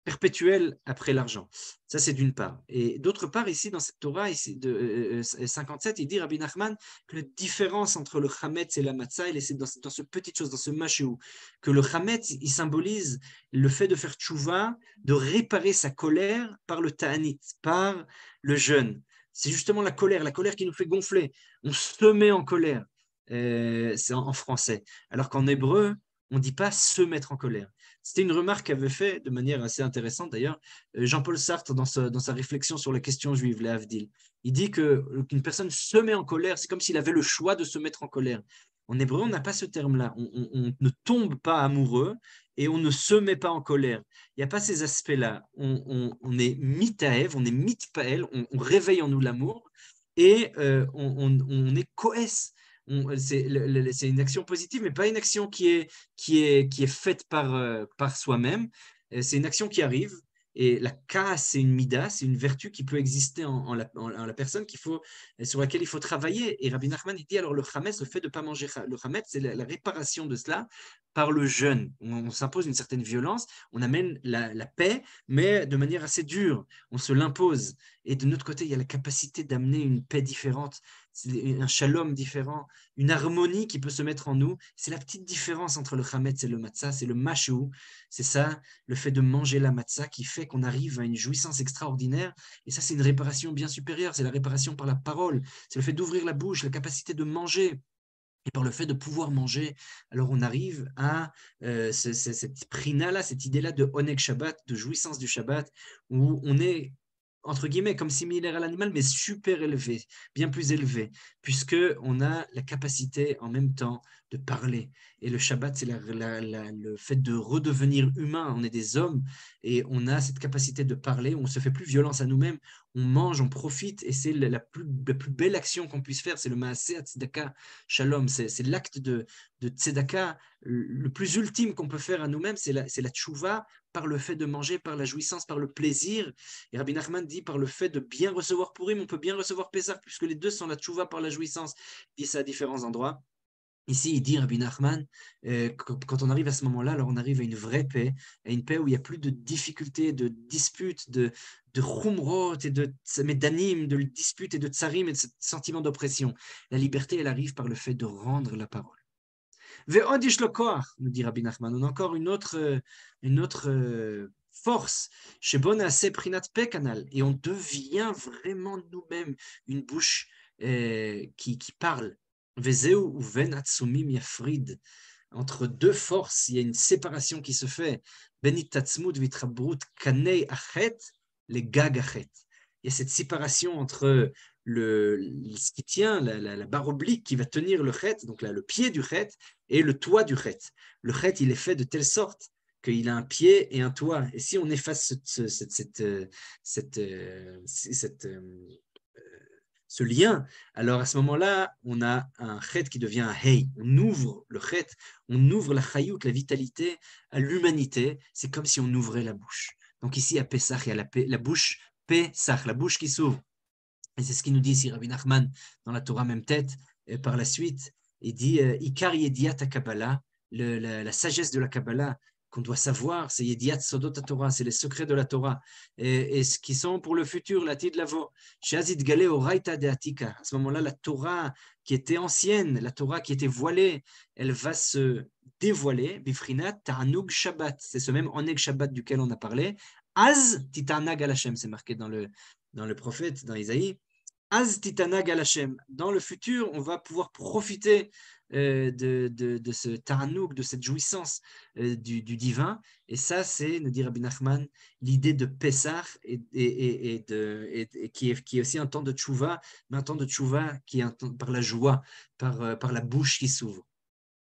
B: perpétuel après l'argent. Ça, c'est d'une part. Et d'autre part, ici, dans cette Torah ici, de 57, il dit, Rabbi Nachman, que la différence entre le chametz et la matzah, c'est dans ce petite chose, dans ce machéou, que le chametz, il symbolise le fait de faire tchouva, de réparer sa colère par le ta'anit, par le jeûne. C'est justement la colère qui nous fait gonfler. On se met en colère. C'est en français. Alors qu'en hébreu, on ne dit pas se mettre en colère. C'était une remarque qu'avait fait de manière assez intéressante d'ailleurs Jean-Paul Sartre dans sa réflexion sur la question juive, les Havdil. Il dit qu'une personne se met en colère, c'est comme s'il avait le choix de se mettre en colère. En hébreu, on n'a pas ce terme-là. On ne tombe pas amoureux et on ne se met pas en colère. Il n'y a pas ces aspects-là. On est mitaev, on est mitpael, on réveille en nous l'amour et on est coès. C'est une action positive, mais pas une action qui est faite par soi-même. C'est une action qui arrive. Et la kaas, c'est une mida, c'est une vertu qui peut exister en la personne sur laquelle il faut travailler. Et Rabbi Nachman, il dit alors le chametz, le fait de ne pas manger le chametz, c'est la réparation de cela par le jeûne. On s'impose une certaine violence, on amène la paix, mais de manière assez dure. On se l'impose. Et de notre côté, il y a la capacité d'amener une paix différente, un shalom différent, une harmonie qui peut se mettre en nous. C'est la petite différence entre le chametz et le matzah, c'est le mashou. C'est ça, le fait de manger la matzah qui fait qu'on arrive à une jouissance extraordinaire. Et ça, c'est une réparation bien supérieure. C'est la réparation par la parole. C'est le fait d'ouvrir la bouche, la capacité de manger. Et par le fait de pouvoir manger, alors on arrive à cette prina-là, cette idée-là de oneg Shabbat, de jouissance du Shabbat, où on est entre guillemets, comme similaire à l'animal, mais super élevé, bien plus élevé, puisqu'on a la capacité en même temps de parler. Et le Shabbat, c'est le fait de redevenir humain. On est des hommes et on a cette capacité de parler, on ne se fait plus violence à nous-mêmes, on mange, on profite, et c'est la plus belle action qu'on puisse faire, c'est le Maaseh Tzedaka Shalom, c'est l'acte de Tzedaka, le plus ultime qu'on peut faire à nous-mêmes, c'est la tchouva, par le fait de manger, par la jouissance, par le plaisir. Et Rabbi Nachman dit par le fait de bien recevoir Purim, on peut bien recevoir Pessah, puisque les deux sont la tchouva par la jouissance. Il dit ça à différents endroits. Ici, il dit, Rabbi Nachman, quand on arrive à ce moment-là, alors on arrive à une vraie paix, à une paix où il n'y a plus de difficultés, de disputes, de chumrot et d'anim, de disputes et de tsarim et de sentiments d'oppression. La liberté, elle arrive par le fait de rendre la parole. Ve'od yesh lo koach, nous dit Rabbi Nachman. On a encore une autre force. Shebo naaseh prinat pe kanal. Et on devient vraiment nous-mêmes une bouche qui parle. Vezeu uven atzumim yafrid. Entre deux forces, il y a une séparation qui se fait. Benit tatzmut vitrabrut kanei achet, les gag achet. Il y a cette séparation entre ce qui tient, la barre oblique qui va tenir le chet, donc là, le pied du chet, et le toit du chet. Le chet, il est fait de telle sorte qu'il a un pied et un toit. Et si on efface ce lien, alors à ce moment-là, on a un chet qui devient un hey. On ouvre le chet, on ouvre la chayout, la vitalité à l'humanité. C'est comme si on ouvrait la bouche. Donc ici, à Pessah, il y a la bouche Pessah, la bouche qui s'ouvre. Et c'est ce qu'il nous dit ici, Rabbi Nachman, dans la Torah même tête, et par la suite, il dit Ikar Yediat Kabbalah, la sagesse de la Kabbalah qu'on doit savoir, c'est Yediat Sodot Torah, c'est les secrets de la Torah, et ce qui sont pour le futur, la Tid Lavo, Shazid Gale Oraita de Atika. À ce moment-là, la Torah qui était ancienne, la Torah qui était voilée, elle va se dévoiler, Bifrinat Ta'anug Shabbat, c'est ce même Oneg Shabbat duquel on a parlé, Az Titanag Alashem, c'est marqué dans le prophète, dans Isaïe. Az Titanag Alashem. Dans le futur, on va pouvoir profiter de ce taranouk, de cette jouissance du divin. Et ça, c'est, nous dit Rabbi Nachman, l'idée de Pessah qui est aussi un temps de tchouva, mais un temps de tchouva qui est un temps par la joie, par la bouche qui s'ouvre.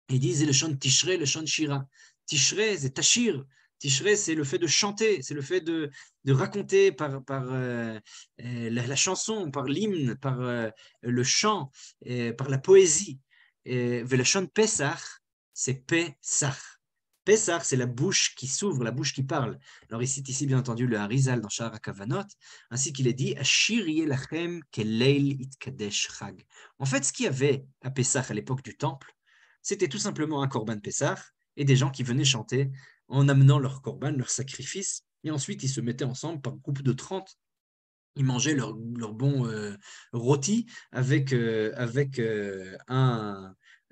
B: Ils disent le chant Tishrei, le chant Shira. Tishrei, c'est Tashir. Tishrei, c'est le fait de chanter, c'est le fait de raconter par la chanson, par l'hymne, par le chant, par la poésie. Le chant Pesach, c'est Pesach. Pesach, c'est la bouche qui s'ouvre, la bouche qui parle. Alors ici, bien entendu, le Harizal dans Sha'ar HaKavanot, ainsi qu'il est dit Ashir yelachem keleil itkadesh chag. En fait, ce qu'il y avait à Pesach à l'époque du temple, c'était tout simplement un korban Pessah et des gens qui venaient chanter en amenant leur korban, leur sacrifice, Et ensuite, ils se mettaient ensemble par groupe de 30. Ils mangeaient leur bon rôti avec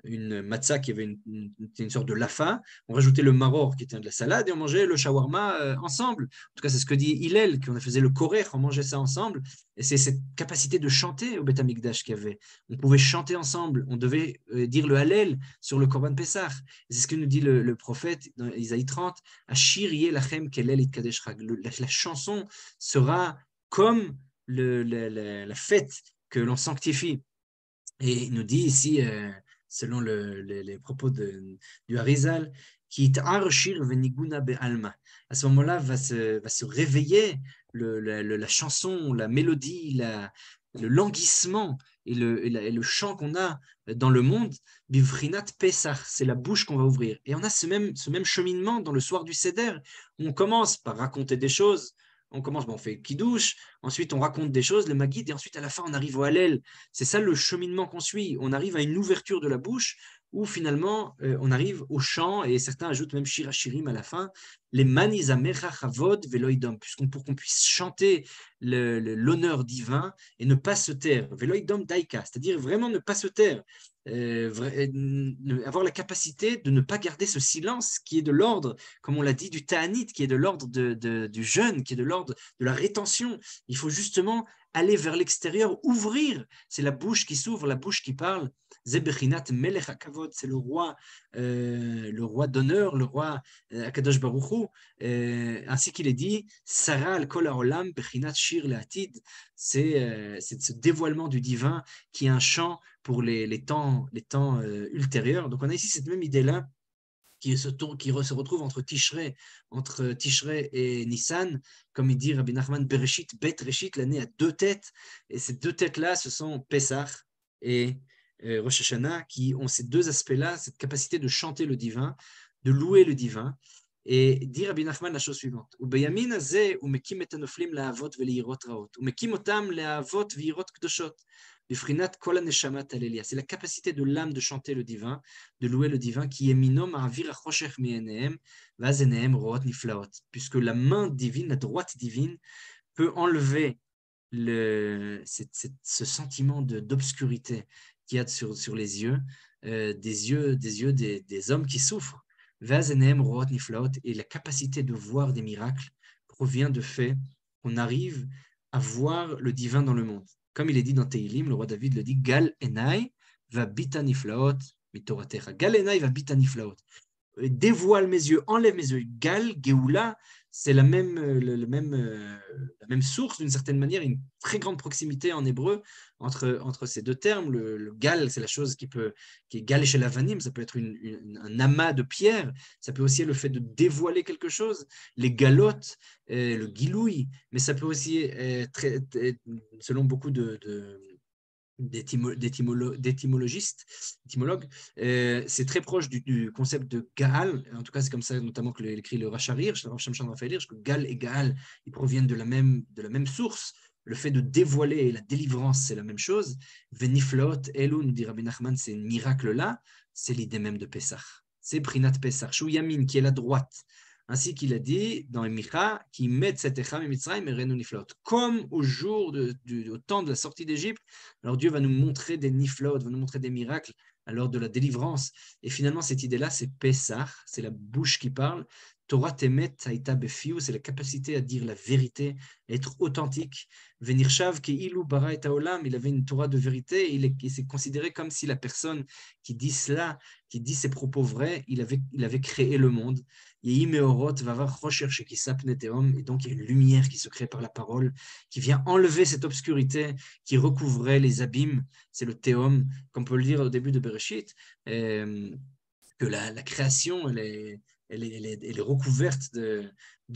B: une matzah qui avait une sorte de lafa. On rajoutait le maror qui était de la salade et on mangeait le shawarma ensemble. En tout cas, c'est ce que dit Hillel, qu'on faisait le korer, on mangeait ça ensemble. Et c'est cette capacité de chanter au Beth Amikdash qu'il y avait. On pouvait chanter ensemble, on devait dire le Hallel sur le Korban Pessah. C'est ce que nous dit le prophète dans Isaïe 30. Ashir yeh lachem kelel itkadesh chag. La chanson sera comme la fête que l'on sanctifie. Et il nous dit ici, selon les propos du Harizal, qui à ce moment-là va se réveiller la chanson, la mélodie, le languissement et le chant qu'on a dans le monde. Bivrinat Pesach, c'est la bouche qu'on va ouvrir. Et on a ce même cheminement dans le soir du Seder, où on commence par raconter des choses. On commence, on fait kidouche, ensuite on raconte des choses, le Maguid, et ensuite à la fin on arrive au Hallel. C'est ça le cheminement qu'on suit. On arrive à une ouverture de la bouche où finalement on arrive au chant, et certains ajoutent même Shir Hashirim à la fin, les Manizamecha Chavod Veloidom, pour qu'on puisse chanter l'honneur divin et ne pas se taire. Veloidom Daika, c'est-à-dire vraiment ne pas se taire. Avoir la capacité de ne pas garder ce silence qui est de l'ordre, comme on l'a dit, du ta'anit, qui est de l'ordre du jeûne, qui est de l'ordre de la rétention. Il faut justement aller vers l'extérieur, ouvrir. C'est la bouche qui s'ouvre, la bouche qui parle. Zebechinat Melech HaKavod, c'est le roi d'honneur, le roi Akadosh Baruch Hu, ainsi qu'il est dit, Sarah al-Kol ha'olam bechinat shir le'atid, c'est ce dévoilement du divin qui est un chant pour les temps ultérieurs. Donc on a ici cette même idée-là qui se retrouve entre Tishrei et Nissan, comme il dit Rabbi Nachman Bereshit, Bet Reshit, l'année a deux têtes, et ces deux têtes-là, ce sont Pesach et Rosh Hashanah, qui ont ces deux aspects-là, cette capacité de chanter le divin, de louer le divin, et dit Rabbi Nachman la chose suivante, Ubeyamin hazeh umekim et hanoflim la'avot ve'leirot raot, umekim otam la'avot ve'irot kdoshot. C'est la capacité de l'âme de chanter le divin, de louer le divin, qui est minom puisque la main divine, la droite divine, peut enlever ce sentiment d'obscurité qu'il y a sur les yeux, des yeux des hommes qui souffrent. Et la capacité de voir des miracles provient de fait qu'on arrive à voir le divin dans le monde. Comme il est dit dans Teilim, le roi David le dit, Gal enai va bitaniflaot mitoratecha. Gal enai va bitaniflaot. Dévoile mes yeux, enlève mes yeux. Gal, Geoula, c'est la même source d'une certaine manière, une très grande proximité en hébreu entre ces deux termes. Le gal, c'est la chose qui est gal chez l'avanim, ça peut être un amas de pierres, ça peut aussi être le fait de dévoiler quelque chose, les galottes, le giloui, mais ça peut aussi être, selon beaucoup d'étymologues, c'est très proche du concept de Gaal. En tout cas, c'est comme ça notamment que l'écrit le Racharir, que Gaal et Gaal, ils proviennent de la même source. Le fait de dévoiler et la délivrance, c'est la même chose. Veniflaot, Elou, nous dit Rabbi Nachman, c'est un miracle-là, c'est l'idée même de Pessah. C'est Prinat Pessah, Shou Yamin, qui est la droite. Ainsi qu'il a dit dans Emicha, qui met cette Echam et Mitzrayim et Renu Niflaot. Comme au temps de la sortie d'Égypte, alors Dieu va nous montrer des Niflaot, va nous montrer des miracles lors de la délivrance. Et finalement, cette idée-là, c'est Pessah, c'est la bouche qui parle. Torah temet haïta befiu, c'est la capacité à dire la vérité, à être authentique. Venirshav ke ilu bara et haolam, il avait une Torah de vérité, il s'est considéré comme si la personne qui dit cela, qui dit ces propos vrais, il avait créé le monde. Et donc il y a une lumière qui se crée par la parole, qui vient enlever cette obscurité qui recouvrait les abîmes. C'est le théom, comme on peut le dire au début de Bereshit, que la création, elle est recouverte de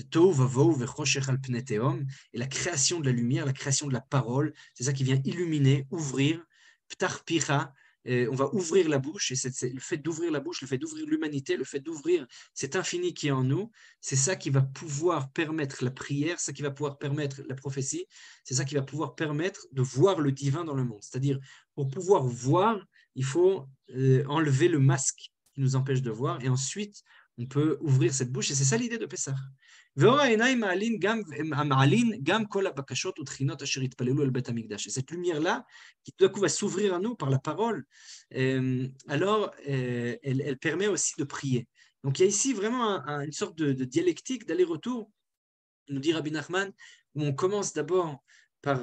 B: Tov, Vavou, Vechoshech al pnei Théom, et la création de la lumière, la création de la parole, c'est ça qui vient illuminer, ouvrir, Ptar Picha. On va ouvrir la bouche, et c'est le fait d'ouvrir la bouche, le fait d'ouvrir l'humanité, le fait d'ouvrir cet infini qui est en nous, c'est ça qui va pouvoir permettre la prière, ça qui va pouvoir permettre la prophétie, c'est ça qui va pouvoir permettre de voir le divin dans le monde. C'est-à-dire, pour pouvoir voir, il faut enlever le masque qui nous empêche de voir, et ensuite on peut ouvrir cette bouche, et c'est ça l'idée de Pessah. Et cette lumière-là, qui tout à coup va s'ouvrir à nous par la parole, elle permet aussi de prier. Donc il y a ici vraiment une sorte de dialectique, d'aller-retour, nous dit Rabbi Nachman, où on commence d'abord par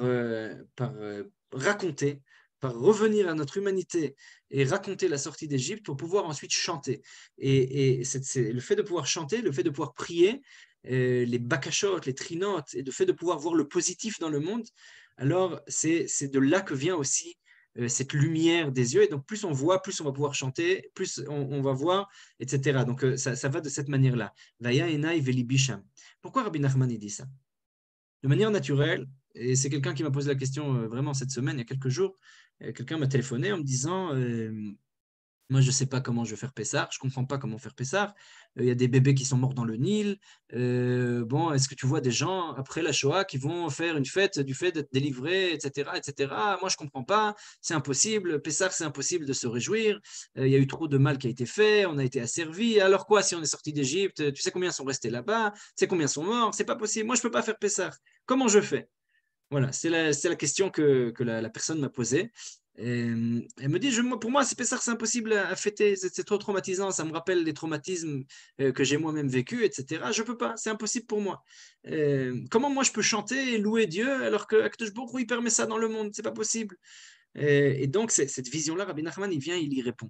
B: raconter, par revenir à notre humanité et raconter la sortie d'Égypte pour pouvoir ensuite chanter. Et c'est le fait de pouvoir chanter, le fait de pouvoir prier, les bakashot, les trinotes, et le fait de pouvoir voir le positif dans le monde, alors c'est de là que vient aussi cette lumière des yeux. Et donc plus on voit, plus on va pouvoir chanter, plus on va voir, etc. Donc ça va de cette manière-là. Vaya enai veli bisham. Pourquoi Rabbi Nachman dit ça? De manière naturelle, et c'est quelqu'un qui m'a posé la question vraiment cette semaine, il y a quelques jours, quelqu'un m'a téléphoné en me disant moi, je ne sais pas comment je vais faire Pessah, je ne comprends pas comment faire Pessah. Il y a des bébés qui sont morts dans le Nil. Bon, est-ce que tu vois des gens, après la Shoah, qui vont faire une fête du fait d'être délivrés, etc., etc. Moi, je ne comprends pas, c'est impossible. Pessah, c'est impossible de se réjouir. Il y a eu trop de mal qui a été fait, on a été asservis. Alors quoi, si on est sorti d'Égypte, tu sais combien sont restés là-bas, tu sais combien sont morts, c'est pas possible. Moi, je ne peux pas faire Pessah. Comment je fais? Voilà, c'est la question que la personne m'a posée. Elle me dit, pour moi, c'est Pessah, c'est impossible à fêter, c'est trop traumatisant, ça me rappelle les traumatismes que j'ai moi-même vécu, etc. Je ne peux pas, c'est impossible pour moi. Comment moi je peux chanter et louer Dieu alors que Akadosh Baruch Hu, il permet ça dans le monde? C'est pas possible. Et donc, cette vision-là, Rabbi Nachman, il vient, il y répond.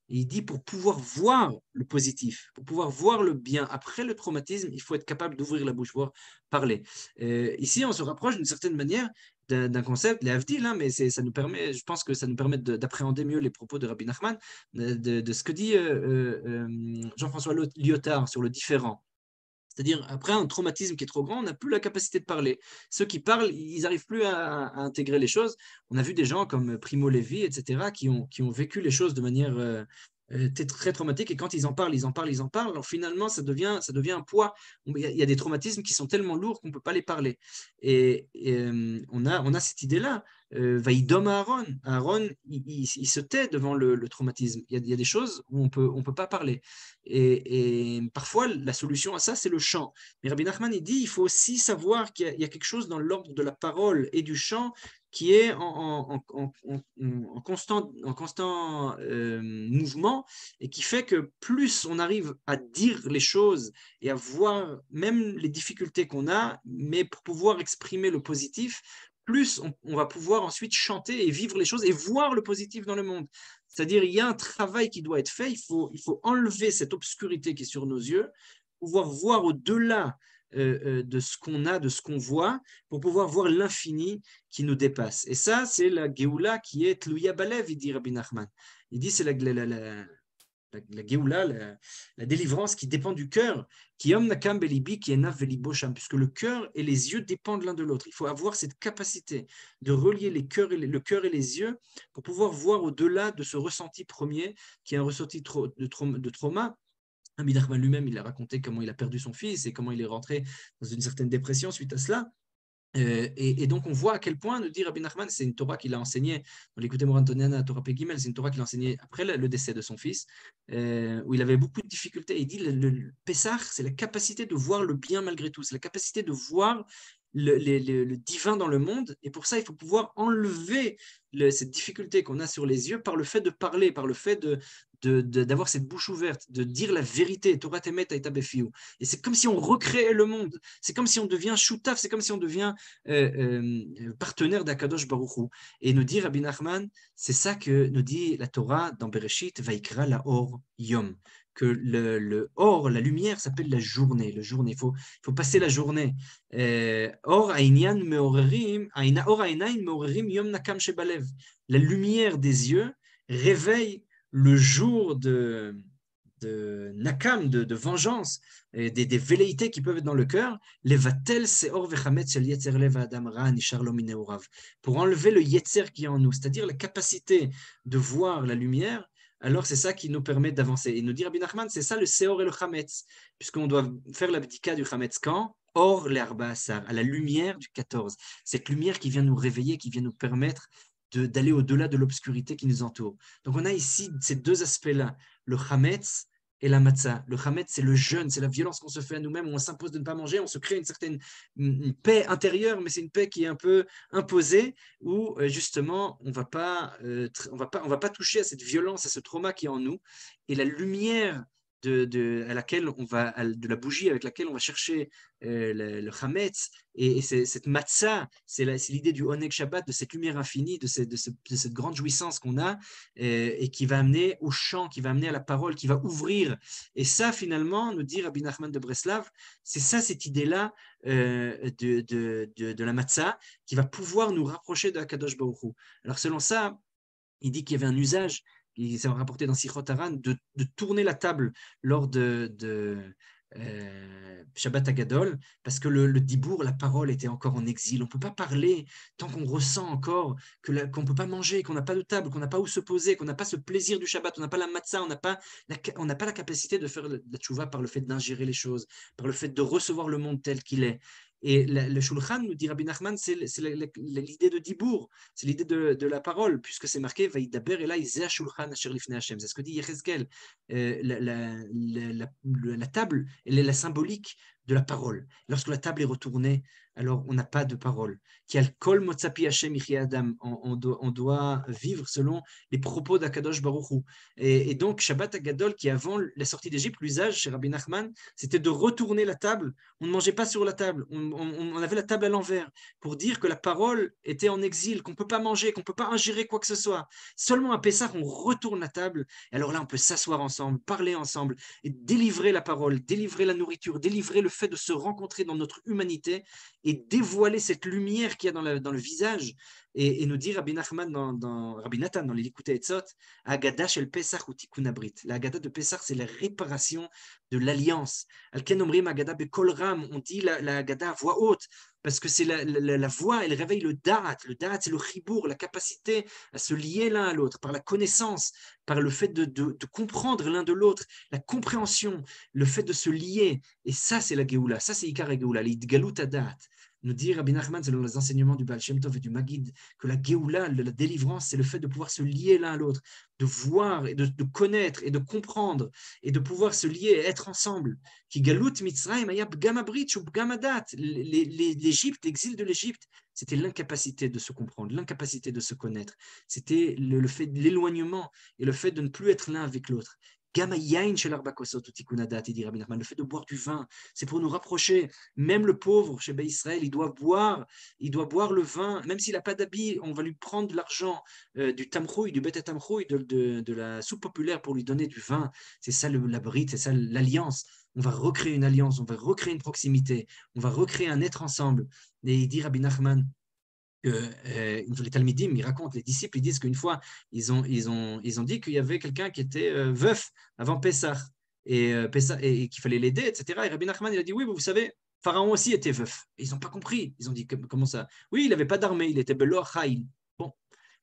B: Et il dit pour pouvoir voir le positif, pour pouvoir voir le bien après le traumatisme, il faut être capable d'ouvrir la bouche, voir parler. Ici, on se rapproche d'une certaine manière d'un concept, les Havdil, hein, mais ça nous permet, je pense que ça nous permet d'appréhender mieux les propos de Rabbi Nachman, de ce que dit Jean-François Lyotard sur le différent. C'est-à-dire, après un traumatisme qui est trop grand, on n'a plus la capacité de parler. Ceux qui parlent, ils n'arrivent plus à intégrer les choses. On a vu des gens comme Primo Levi, etc., qui ont vécu les choses de manière très traumatique. Et quand ils en parlent, ils en parlent, ils en parlent. Alors finalement, ça devient un poids. Il y a des traumatismes qui sont tellement lourds qu'on ne peut pas les parler. On a cette idée-là. Vaïdom Aaron. Aaron, il se tait devant le traumatisme. Il y a des choses où on peut pas parler. Et parfois, la solution à ça, c'est le chant. Mais Rabbi Nachman, il dit il faut aussi savoir qu'il y a quelque chose dans l'ordre de la parole et du chant qui est en constant mouvement et qui fait que plus on arrive à dire les choses et à voir même les difficultés qu'on a, mais pour pouvoir exprimer le positif, plus on va pouvoir ensuite chanter et vivre les choses et voir le positif dans le monde. C'est-à-dire, il y a un travail qui doit être fait, il faut enlever cette obscurité qui est sur nos yeux, pouvoir voir au-delà de ce qu'on a, de ce qu'on voit, pour pouvoir voir l'infini qui nous dépasse. Et ça, c'est la Géoula qui est Tlouya Balev, il dit Rabbi Nachman. Il dit c'est la Géoula, la délivrance qui dépend du cœur, qui Om Nakam Belibi, qui est Nav Velibosham, puisque le cœur et les yeux dépendent l'un de l'autre. Il faut avoir cette capacité de relier le cœur et les yeux pour pouvoir voir au-delà de ce ressenti premier, qui est un ressenti de trauma. Rabbi Nachman lui-même, il a raconté comment il a perdu son fils et comment il est rentré dans une certaine dépression suite à cela. Et donc, on voit à quel point, nous dit Rabbi Nachman, c'est une Torah qu'il a enseignée dans l'Écoute Morantoniana, Torah Pegimel, c'est une Torah qu'il a enseignée après le décès de son fils, où il avait beaucoup de difficultés. Il dit le Pessah, c'est la capacité de voir le bien malgré tout, c'est la capacité de voir le divin dans le monde. Et pour ça, il faut pouvoir enlever cette difficulté qu'on a sur les yeux par le fait de parler, par le fait d'avoir cette bouche ouverte, de dire la vérité, Torah temet aita befiu. Et c'est comme si on recréait le monde, c'est comme si on devient shoutaf, c'est comme si on devient partenaire d'Akadosh Baruch Hu. Et nous dit Rabbi Nachman, c'est ça que nous dit la Torah dans Bereshit, Vaikra la Or Yom, que le Or, la lumière, s'appelle la journée. Il faut passer la journée. Or Aïnian Meorerim, Or Aïnain Meorerim Yom Nakam Shebalev. La lumière des yeux réveille le jour de nakam, de vengeance, des velléités qui peuvent être dans le cœur, les vatel seor vechametz shel yetzer lev adam ra nishar lo min neorav, pour enlever le yetzer qui est en nous, c'est-à-dire la capacité de voir la lumière. Alors c'est ça qui nous permet d'avancer. Et nous dit Rabbi Nachman, c'est ça le seor et le chametz, puisqu'on doit faire l'abdika du chametz quand or l'herba asar, à la lumière du 14. Cette lumière qui vient nous réveiller, qui vient nous permettre d'aller au-delà de l'obscurité qui nous entoure. Donc on a ici ces deux aspects-là, le chametz et la matzah. Le chametz, c'est le jeûne, c'est la violence qu'on se fait à nous-mêmes, où on s'impose de ne pas manger, on se crée une certaine une paix intérieure, mais c'est une paix qui est un peu imposée, où justement, on va pas toucher à cette violence, à ce trauma qui est en nous, et la lumière à laquelle de la bougie avec laquelle on va chercher le chametz, et cette matzah, c'est l'idée du Oneg Shabbat, de cette lumière infinie, de cette grande jouissance qu'on a, et qui va amener au chant, qui va amener à la parole, qui va ouvrir. Et ça, finalement, nous dit Rabbi Nachman de Breslav, c'est ça, cette idée-là de la matzah, qui va pouvoir nous rapprocher de Akadosh Baruch Hu. Alors, selon ça, il dit qu'il y avait un usage, il s'est rapporté dans Sichot Haran, de tourner la table lors de Shabbat Agadol, parce que le dibour, la parole, était encore en exil. On ne peut pas parler tant qu'on ressent encore qu'on ne peut pas manger, qu'on n'a pas de table, qu'on n'a pas où se poser, qu'on n'a pas ce plaisir du Shabbat, on n'a pas la matzah, on n'a pas la capacité de faire la tchouva par le fait d'ingérer les choses, par le fait de recevoir le monde tel qu'il est. Et le Shulchan, nous dit Rabbi Nachman, c'est l'idée de dibour, c'est l'idée de la parole, puisque c'est marqué Vaïdaber Elai Zeh Shulchan Asher Lifnei Hashem. C'est ce que dit Yechezkel. La table, elle est la symbolique de la parole. Lorsque la table est retournée, alors on n'a pas de parole. Qui a le kol motzapi Hashem ichi adam. On doit vivre selon les propos d'Akadosh Baruch Hu. Et donc, Shabbat Agadol, qui avant la sortie d'Égypte, l'usage chez Rabbi Nachman, c'était de retourner la table. On ne mangeait pas sur la table. On avait la table à l'envers pour dire que la parole était en exil, qu'on ne peut pas manger, qu'on ne peut pas ingérer quoi que ce soit. Seulement à Pessah, on retourne la table. Et alors là, on peut s'asseoir ensemble, parler ensemble et délivrer la parole, délivrer la nourriture, délivrer le fait de se rencontrer dans notre humanité et dévoiler cette lumière qu'il y a dans le visage. Et nous dit Rabbi Nachman Rabbi Nathan dans les Likutei Etzot, Agada shel Pesach ou Tikkun Abrit. La Agada de Pesach, c'est la réparation de l'alliance. Alken omrim Agada bekol ram, on dit la Agada à voix haute, parce que c'est la voix, elle réveille le da'at. Le da'at, c'est le chibour, la capacité à se lier l'un à l'autre, par la connaissance, par le fait de comprendre l'un de l'autre, la compréhension, le fait de se lier. Et ça, c'est la Géoula, ça, c'est Ikar Géoula, l'idgalut da'at. Nous dit Rabbi Nachman, selon les enseignements du Baal Shem Tov et du Maggid, que la Géoula, la délivrance, c'est le fait de pouvoir se lier l'un à l'autre, de voir et de connaître et de comprendre et de pouvoir se lier et être ensemble. Qui galut Mitzrayim ayab gamabrit ou gamadat. L'Égypte, l'exil de l'Égypte, c'était l'incapacité de se comprendre, l'incapacité de se connaître. C'était le fait de l'éloignement et le fait de ne plus être l'un avec l'autre. Le fait de boire du vin, c'est pour nous rapprocher. Même le pauvre chez Israël, il doit boire le vin, même s'il n'a pas d'habit, on va lui prendre de l'argent du tamrouille, du bête tamrouille, de la soupe populaire pour lui donner du vin. C'est ça la brite, c'est ça l'alliance. On va recréer une alliance, on va recréer une proximité, on va recréer un être ensemble. Et il dit Rabbi Nachman que les Talmidim, ils racontent, les disciples, ils disent qu'une fois, ils ont dit qu'il y avait quelqu'un qui était veuf avant Pessah et qu'il fallait l'aider, etc. Et Rabbi Nachman, il a dit, oui, vous savez, Pharaon aussi était veuf. Et ils n'ont pas compris. Ils ont dit, comment ça? Oui, il n'avait pas d'armée, il était Belo Achaïl. Bon,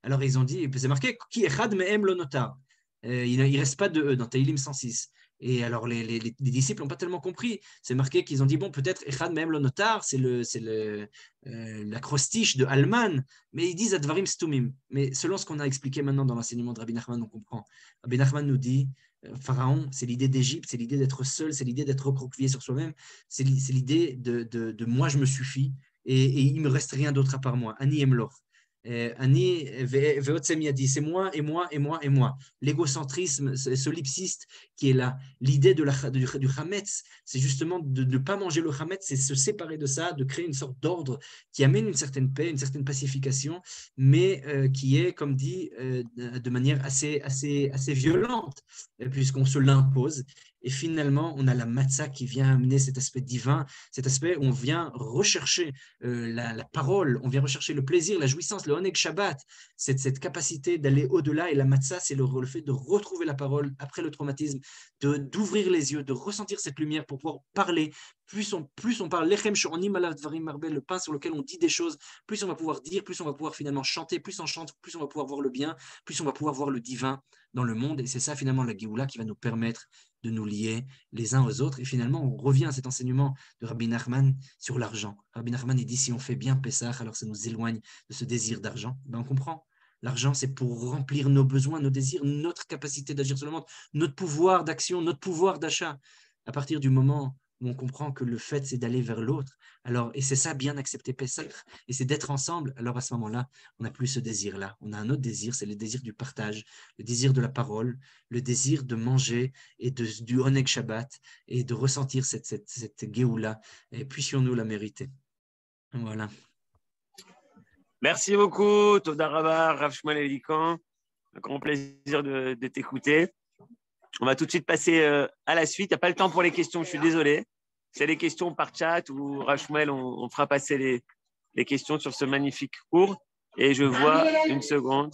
B: alors ils ont dit, c'est marqué, Ki echad me'em lo notar. Il ne reste pas de eux dans Taïlim 106. Et alors, les disciples n'ont pas tellement compris. C'est marqué qu'ils ont dit, bon, peut-être Echad Mehem lo notar, c'est l'acrostiche de Alman, mais ils disent Advarim Stumim. Mais selon ce qu'on a expliqué maintenant dans l'enseignement de Rabbi Nachman, on comprend. Rabbi Nachman nous dit, Pharaon, c'est l'idée d'Égypte, c'est l'idée d'être seul, c'est l'idée d'être recroquevillé sur soi-même, c'est l'idée de moi, je me suffis, et il ne me reste rien d'autre à part moi. Ani Emlor. Ani ve'otsem yadi, c'est moi et moi et moi et moi. L'égocentrisme, ce solipsiste qui est là. L'idée du chametz, c'est justement de ne pas manger le chametz, c'est se séparer de ça, de créer une sorte d'ordre qui amène une certaine paix, une certaine pacification, mais qui est, comme dit, de manière assez violente, puisqu'on se l'impose. Et finalement, on a la matzah qui vient amener cet aspect divin, cet aspect où on vient rechercher la parole, on vient rechercher le plaisir, la jouissance, le Oneg Shabbat, cette capacité d'aller au-delà. Et la matzah, c'est le fait de retrouver la parole après le traumatisme, d'ouvrir les yeux, de ressentir cette lumière pour pouvoir parler. Plus on parle, lechem sho'onim alav dvarim marbel, le pain sur lequel on dit des choses, plus on va pouvoir dire, plus on va pouvoir finalement chanter, plus on chante, plus on va pouvoir voir le bien, plus on va pouvoir voir le divin dans le monde. Et c'est ça finalement la Géoula qui va nous permettre de nous lier les uns aux autres. Et finalement, on revient à cet enseignement de Rabbi Nachman sur l'argent. Rabbi Nachman, il dit, si on fait bien Pessah, alors ça nous éloigne de ce désir d'argent. Ben, on comprend. L'argent, c'est pour remplir nos besoins, nos désirs, notre capacité d'agir sur le monde, notre pouvoir d'action, notre pouvoir d'achat. À partir du moment où on comprend que le fait, c'est d'aller vers l'autre, alors, et c'est ça, bien accepter Pessah, et c'est d'être ensemble, alors à ce moment-là, on n'a plus ce désir-là. On a un autre désir, c'est le désir du partage, le désir de la parole, le désir de manger et du Oneg Shabbat et de ressentir cette Géoula. Et puissions-nous la mériter. Voilà.
A: Merci beaucoup, Toda Rabba, Rav Shmuel Elikan. Un grand plaisir de t'écouter. On va tout de suite passer à la suite. Il n'y a pas le temps pour les questions, je suis désolé. C'est les questions par chat ou Rav Shmuel, on fera passer les questions sur ce magnifique cours. Et je vois une seconde.